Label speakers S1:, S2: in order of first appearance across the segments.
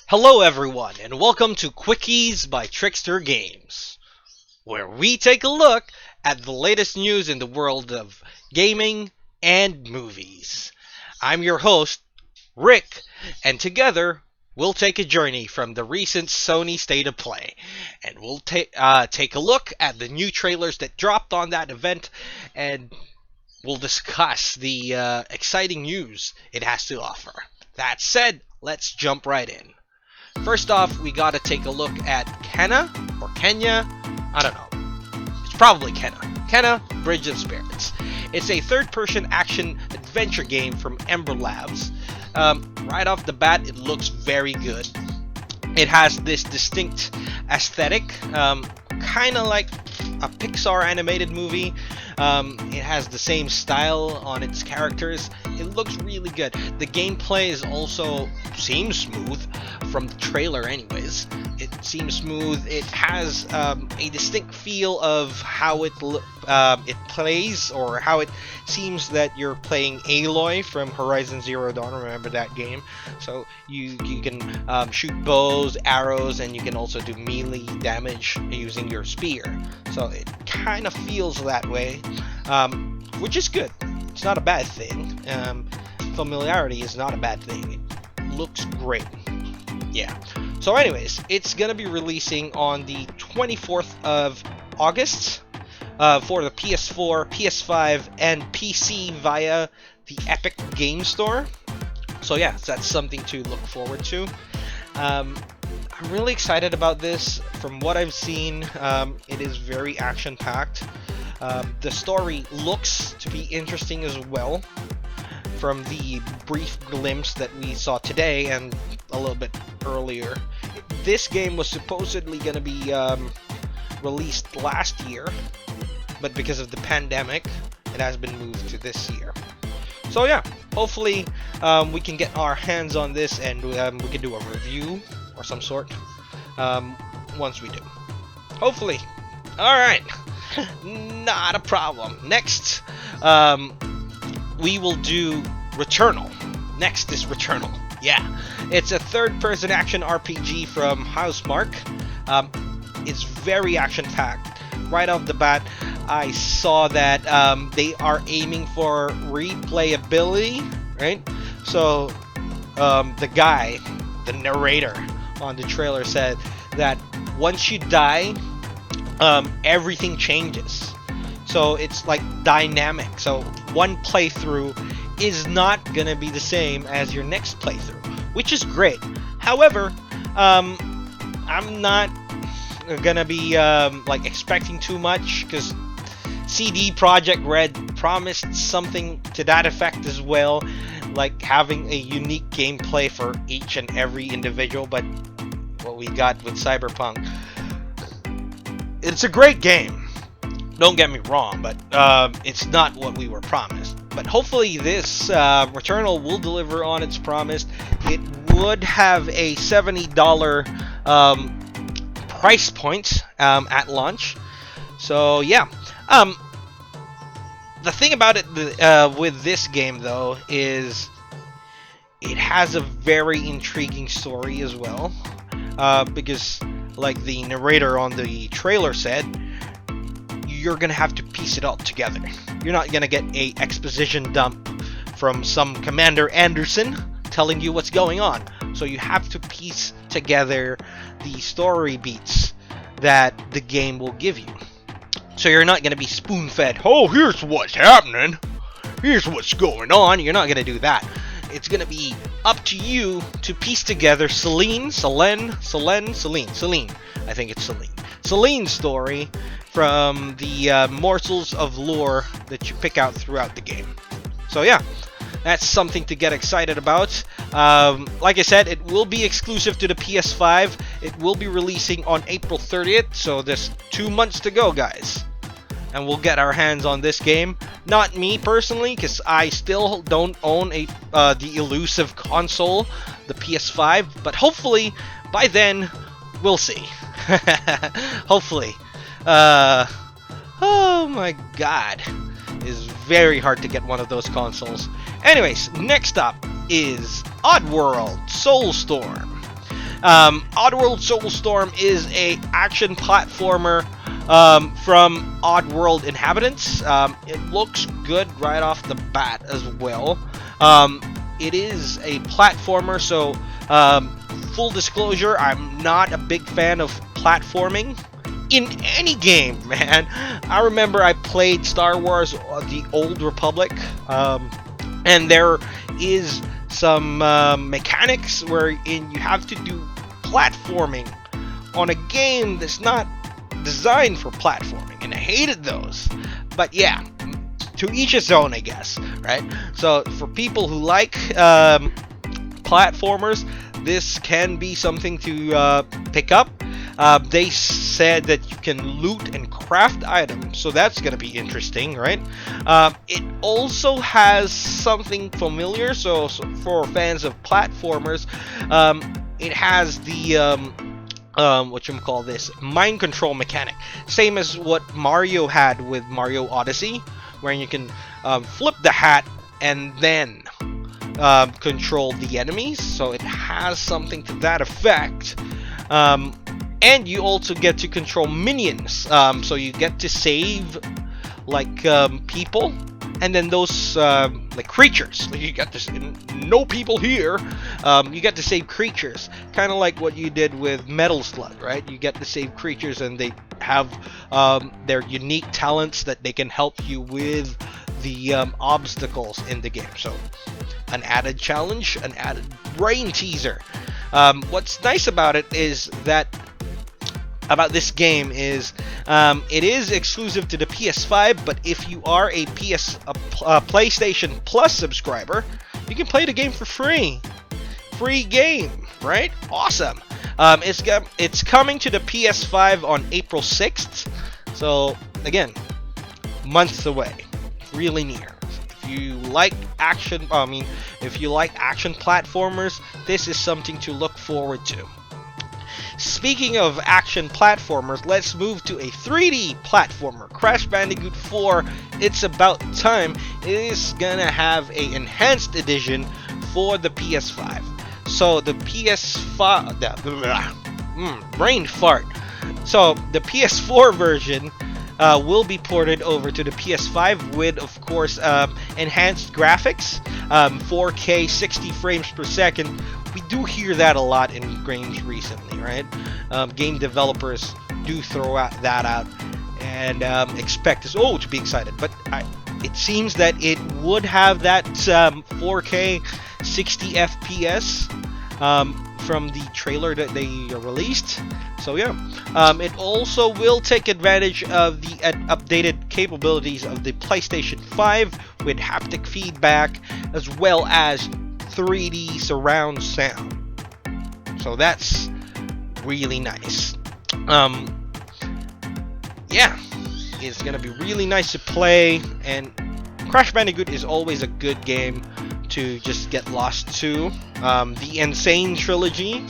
S1: Hello everyone, and welcome to Quickies by Trickster Games, where we take a look at the latest news in the world of gaming and movies. I'm your host, Rick, and together we'll take a journey from the recent Sony State of Play, and we'll take a look at the new trailers that dropped on that event, and we'll discuss the exciting news it has to offer. That said, let's jump right in. First off, we gotta take a look at Kenna, or Kenya, I don't know. It's probably Kenna. Kenna, Bridge of Spirits. It's a third-person action-adventure game from Ember Labs. Right off the bat, it looks very good. It has this distinct aesthetic, kinda like a Pixar animated movie. It has the same style on its characters. It looks really good. The gameplay is also seems smooth from the trailer anyways. It seems smooth. It has a distinct feel of how it plays, or how it seems that you're playing Aloy from Horizon Zero Dawn. Remember that game? So you can shoot bows, arrows, and you can also do melee damage using your spear. So it kind of feels that way, which is good. It's not a bad thing. Familiarity is not a bad thing. It looks great. Yeah. So anyways, it's going to be releasing on the 24th of August for the PS4, PS5, and PC via the Epic Game Store. So yeah, that's something to look forward to. I'm really excited about this. From what I've seen, it is very action-packed. The story looks to be interesting as well, from the brief glimpse that we saw today and a little bit earlier. This game was supposedly going to be released last year, but because of the pandemic, it has been moved to this year. So yeah, hopefully we can get our hands on this and we can do a review or some sort once we do. Hopefully. Alright, not a problem. Next, we will do Returnal. Next is Returnal. Yeah, it's a third-person action RPG from Housemarque. It's very action-packed. Right off the bat, I saw that they are aiming for replayability, right? So, the guy, the narrator on the trailer said that once you die, everything changes. So it's like dynamic. So one playthrough is not gonna be the same as your next playthrough, which is great. However, I'm not gonna be like expecting too much, because CD Projekt Red promised something to that effect as well, like having a unique gameplay for each and every individual. But what we got with Cyberpunk, it's a great game, don't get me wrong, but it's not what we were promised. But hopefully this Returnal will deliver on its promise. It would have a $70 price point at launch. So yeah. The thing about it with this game, though, is it has a very intriguing story as well. Because, like the narrator on the trailer said, you're gonna have to piece it all together. You're not gonna get a exposition dump from some Commander Anderson telling you what's going on. So you have to piece together the story beats that the game will give you. So you're not gonna be spoon-fed, oh, here's what's happening, here's what's going on. You're not gonna do that. It's gonna be up to you to piece together Celine's story from the morsels of lore that you pick out throughout the game. So yeah, that's something to get excited about. Like I said, it will be exclusive to the PS5. It will be releasing on April 30th, so there's 2 months to go, guys. And we'll get our hands on this game. Not me personally, because I still don't own the elusive console, the PS5. But hopefully, by then, we'll see. Hopefully. Oh my god. It's very hard to get one of those consoles. Anyways, next up is Oddworld Soulstorm. Oddworld Soulstorm is a action platformer from Oddworld Inhabitants. It looks good right off the bat as well. It is a platformer, so full disclosure, I'm not a big fan of platforming in any game, man. I remember I played Star Wars The Old Republic, and there is some mechanics wherein you have to do platforming on a game that's not designed for platforming, and I hated those. But yeah, to each his own, I guess, right? So for people who like platformers, this can be something to pick up. They said that you can loot and craft items, so that's gonna be interesting, right? It also has something familiar, so for fans of platformers, it has the whatchamacallit, mind control mechanic, same as what Mario had with Mario Odyssey, where you can flip the hat and then control the enemies. So it has something to that effect. And you also get to control minions, so you get to save like people, and then those like creatures. Like, you get to no people here. You get to save creatures, kind of like what you did with Metal Slug, right? You get to save creatures, and they have their unique talents that they can help you with the obstacles in the game. So an added challenge, an added brain teaser. What's nice about it is that about this game is it is exclusive to the PS5, but if you are a PlayStation Plus subscriber, you can play the game for free. Free game, right? Awesome. It's coming to the PS5 on April 6th. So again, months away. Really near. If you like action, if you like action platformers, this is something to look forward to. Speaking of action platformers, let's move to a 3D platformer, Crash Bandicoot 4. It's about time. It is gonna have a enhanced edition for the PS5. So the PS5, brain fart. So the PS4 version will be ported over to the PS5 with, of course, enhanced graphics, 4K 60 frames per second. We do hear that a lot in games recently, right? Game developers do throw that out and expect us to be excited. But it seems that it would have that 4K 60 FPS from the trailer that they released. So yeah, it also will take advantage of the updated capabilities of the PlayStation 5 with haptic feedback as well as 3D surround sound. So that's really nice. Yeah, it's gonna be really nice to play, and Crash Bandicoot is always a good game to just get lost to. The Insane Trilogy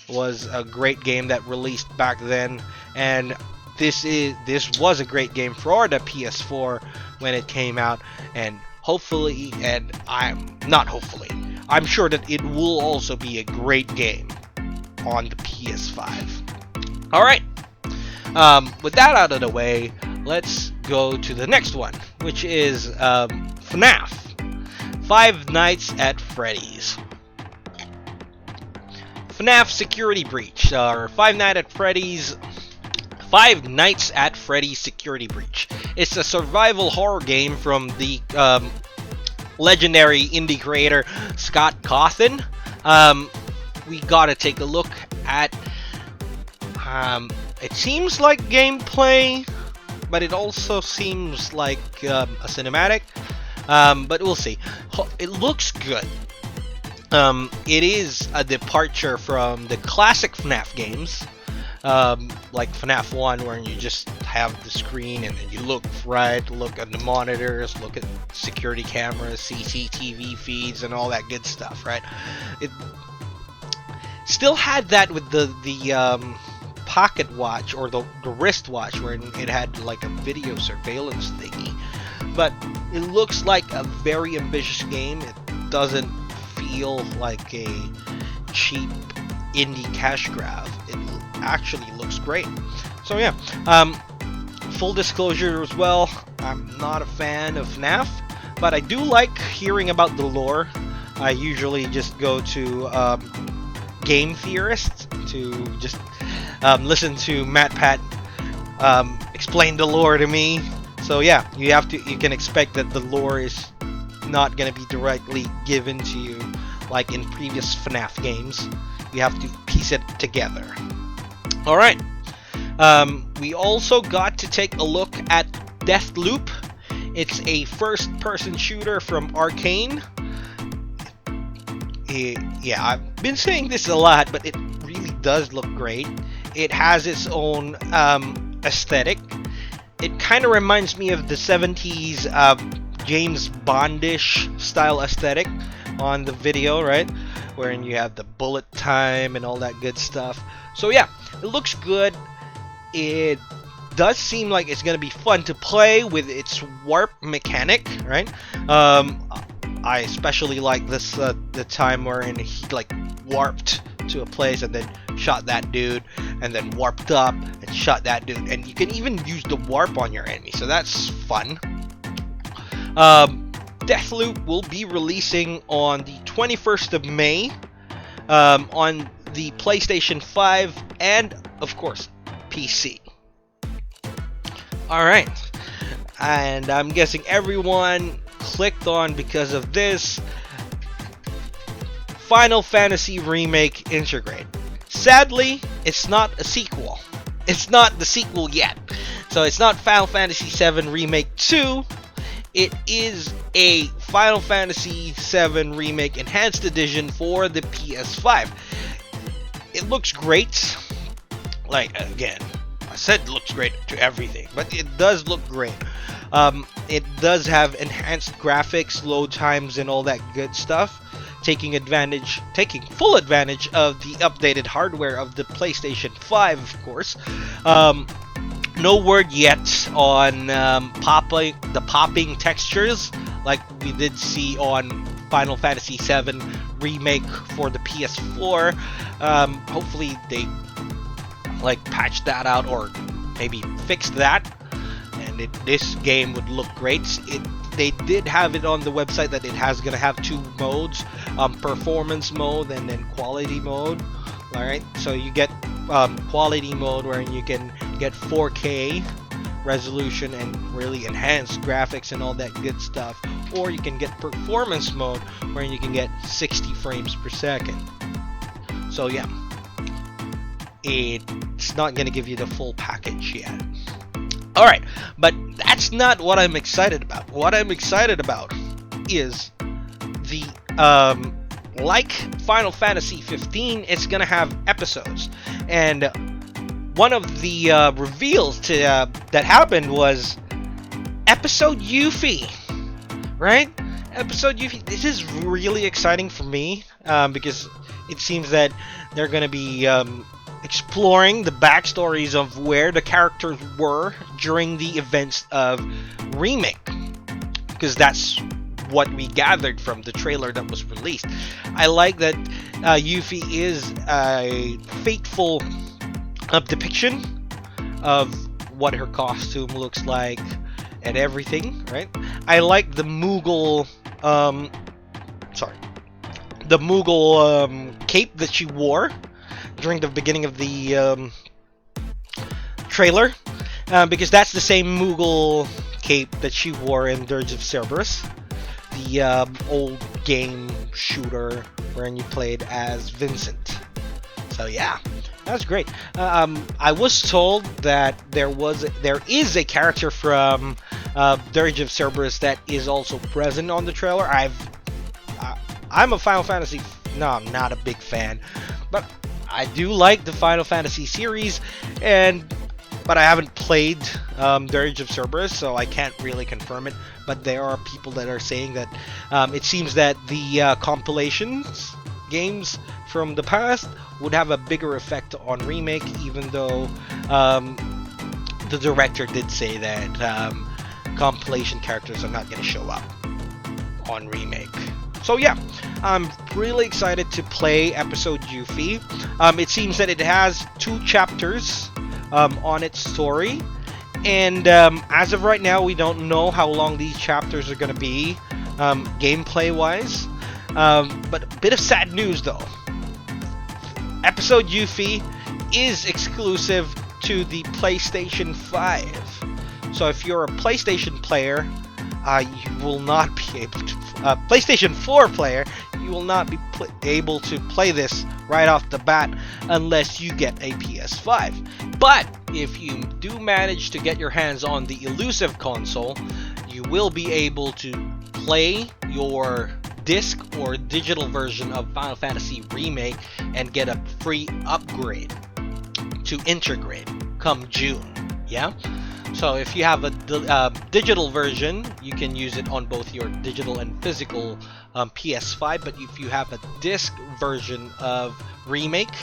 S1: was a great game that released back then, and this was a great game for the PS4 when it came out, and hopefully, and I'm sure that it will also be a great game on the PS5. Alright, with that out of the way, let's go to the next one, which is FNAF, Five Nights at Freddy's. FNAF Security Breach, or Five Nights at Freddy's Security Breach. It's a survival horror game from the legendary indie creator Scott Cawthon. We gotta take a look at it seems like gameplay, but it also seems like a cinematic, but we'll see. It looks good. It is a departure from the classic FNAF games, like FNAF 1, where you just have the screen and you look at the monitors, look at security cameras, CCTV feeds, and all that good stuff, right? It still had that with the pocket watch, or the wristwatch, where it had like a video surveillance thingy. But it looks like a very ambitious game. It doesn't feel like a cheap indie cash grab. It actually looks great. So yeah, full disclosure as well, I'm not a fan of FNAF, but I do like hearing about the lore. I usually just go to game theorists to just listen to MatPat explain the lore to me. So yeah, you can expect that the lore is not going to be directly given to you like in previous FNAF games. You have to piece it together. Alright, we also got to take a look at Deathloop. It's a first-person shooter from Arcane. Yeah, I've been saying this a lot, but it really does look great. It has its own aesthetic. It kind of reminds me of the 70s James Bondish style aesthetic on the video, right? Wherein you have the bullet time and all that good stuff. So yeah, it looks good. It does seem like it's gonna be fun to play with its warp mechanic, right? I especially like this the time wherein he like warped to a place and then shot that dude, and then warped up and shot that dude, and you can even use the warp on your enemy, so that's fun. Deathloop will be releasing on the 21st of May on the PlayStation 5 and, of course, PC. Alright, and I'm guessing everyone clicked on because of this. Final Fantasy Remake Intergrade. Sadly, it's not a sequel. It's not the sequel yet. So it's not Final Fantasy VII Remake 2. It is a Final Fantasy VII Remake Enhanced Edition for the PS5. It looks great. Like, again, I said it looks great to everything, but it does look great. It does have enhanced graphics, load times, and all that good stuff. Taking full advantage of the updated hardware of the PlayStation 5, of course. No word yet on the popping textures like we did see on Final Fantasy VII Remake for the PS4. Hopefully they like patch that out or maybe fix that, and this game would look great. They did have it on the website that it has gonna have two modes, performance mode and then quality mode. Alright, so you get quality mode where you can get 4K resolution and really enhanced graphics and all that good stuff, or you can get performance mode where you can get 60 frames per second. So yeah, it's not gonna give you the full package yet. Alright, but that's not what I'm excited about. What I'm excited about is the, like Final Fantasy 15, it's gonna have episodes. And one of the reveals that happened was episode Yuffie, right? Episode Yuffie. This is really exciting for me because it seems that they're gonna be exploring the backstories of where the characters were during the events of Remake, because that's what we gathered from the trailer that was released. I like that Yuffie is a faithful depiction of what her costume looks like and everything, right? I like the Moogle cape that she wore during the beginning of the trailer, because that's the same Moogle cape that she wore in Dirge of Cerberus, the old game shooter wherein you played as Vincent. So yeah, that's great. I was told that there is a character from Dirge of Cerberus that is also present on the trailer. I'm a Final Fantasy. No, I'm not a big fan, but I do like the Final Fantasy series, but I haven't played Dirge of Cerberus, so I can't really confirm it. But there are people that are saying that it seems that the compilations games from the past would have a bigger effect on Remake, even though the director did say that compilation characters are not going to show up on Remake. So yeah, I'm really excited to play episode Yuffie. It seems that it has 2 chapters on its story, and as of right now, we don't know how long these chapters are going to be, gameplay-wise. But a bit of sad news though. Episode Yuffie is exclusive to the PlayStation 5. So if you're a PlayStation player, you will not be able to. PlayStation 4 player, you will not be able to play this right off the bat unless you get a PS5. But if you do manage to get your hands on the elusive console, you will be able to play your disc or digital version of Final Fantasy Remake and get a free upgrade to Intergrade come June. Yeah? So if you have a digital version, you can use it on both your digital and physical PS5. But if you have a disc version of Remake,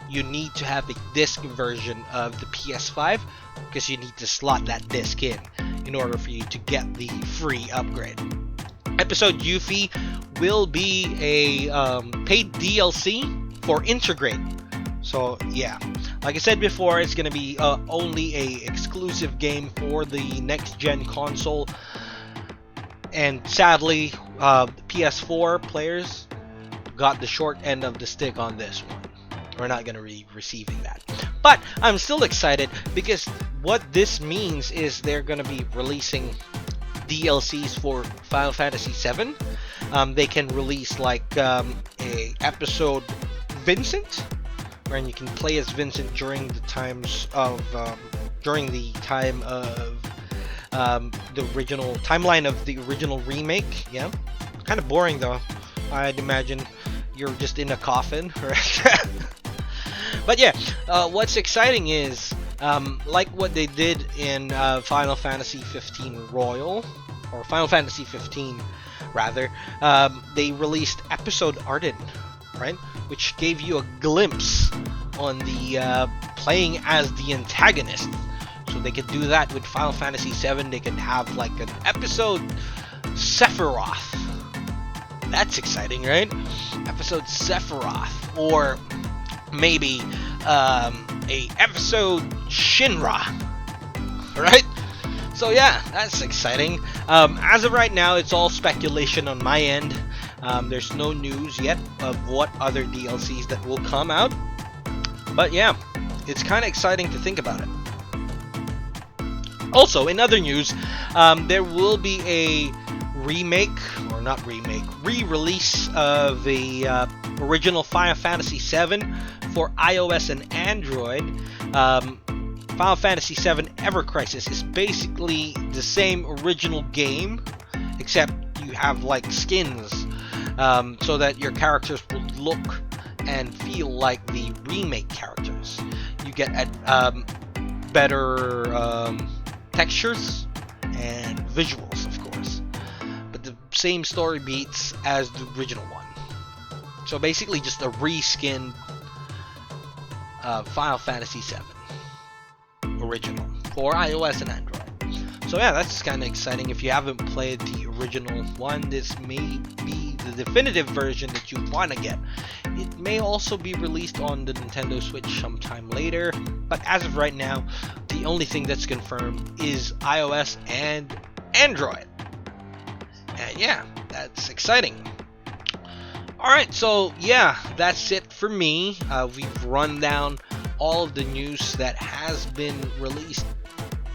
S1: you need to have a disc version of the PS5 because you need to slot that disc in order for you to get the free upgrade. Episode Yuffie will be a paid DLC for Intergrade. So yeah, like I said before, it's gonna be only a exclusive game for the next gen console, and sadly, PS4 players got the short end of the stick on this one. We're not gonna be receiving that, but I'm still excited because what this means is they're gonna be releasing DLCs for Final Fantasy VII. They can release like a episode Vincent, wherein you can play as Vincent during the time of the original timeline of the original remake. Yeah, kind of boring though. I'd imagine you're just in a coffin, right? But yeah, what's exciting is like what they did in Final Fantasy 15 Royal, or Final Fantasy 15 rather, they released episode Arden, right, which gave you a glimpse on the playing as the antagonist. So they could do that with Final Fantasy 7. They could have like an episode Sephiroth. That's exciting, right? Episode Sephiroth, or maybe a episode Shinra, right? So yeah, that's exciting. As of right now, it's all speculation on my end. There's no news yet of what other DLCs that will come out, but yeah, it's kind of exciting to think about it. Also, in other news, there will be a re-release of the original Final Fantasy VII for iOS and Android. Final Fantasy VII Ever Crisis is basically the same original game, except you have like skins, so that your characters will look and feel like the remake characters. You get better textures and visuals, of course, but the same story beats as the original one. So basically just a reskinned Final Fantasy VII original for iOS and Android. So yeah, that's kind of exciting. If you haven't played the original one, this may be the definitive version that you want to get. It may also be released on the Nintendo Switch sometime later, but as of right now, the only thing that's confirmed is iOS and Android. And yeah, that's exciting. Alright, so yeah, that's it for me. We've run down all of the news that has been released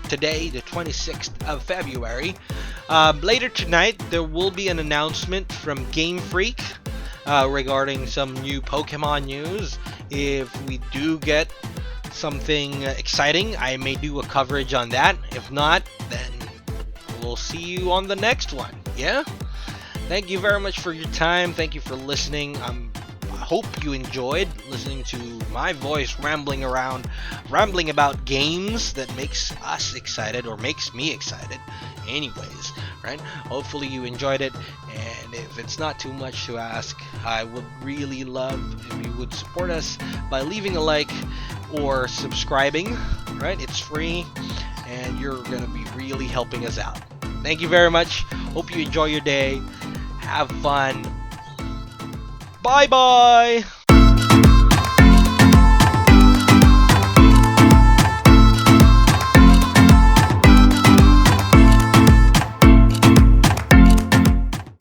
S1: today, the 26th of February. Later tonight, there will be an announcement from Game Freak regarding some new Pokemon news. If we do get something exciting, I may do a coverage on that. If not, then we'll see you on the next one. Yeah? Thank you very much for your time. Thank you for listening. I hope you enjoyed listening to my voice rambling about games that makes us excited, or makes me excited anyways, right? Hopefully you enjoyed it, and if it's not too much to ask, I would really love if you would support us by leaving a like or subscribing, right? It's free, and you're gonna be really helping us out. Thank you very much. Hope you enjoy your day. Have fun. Bye bye!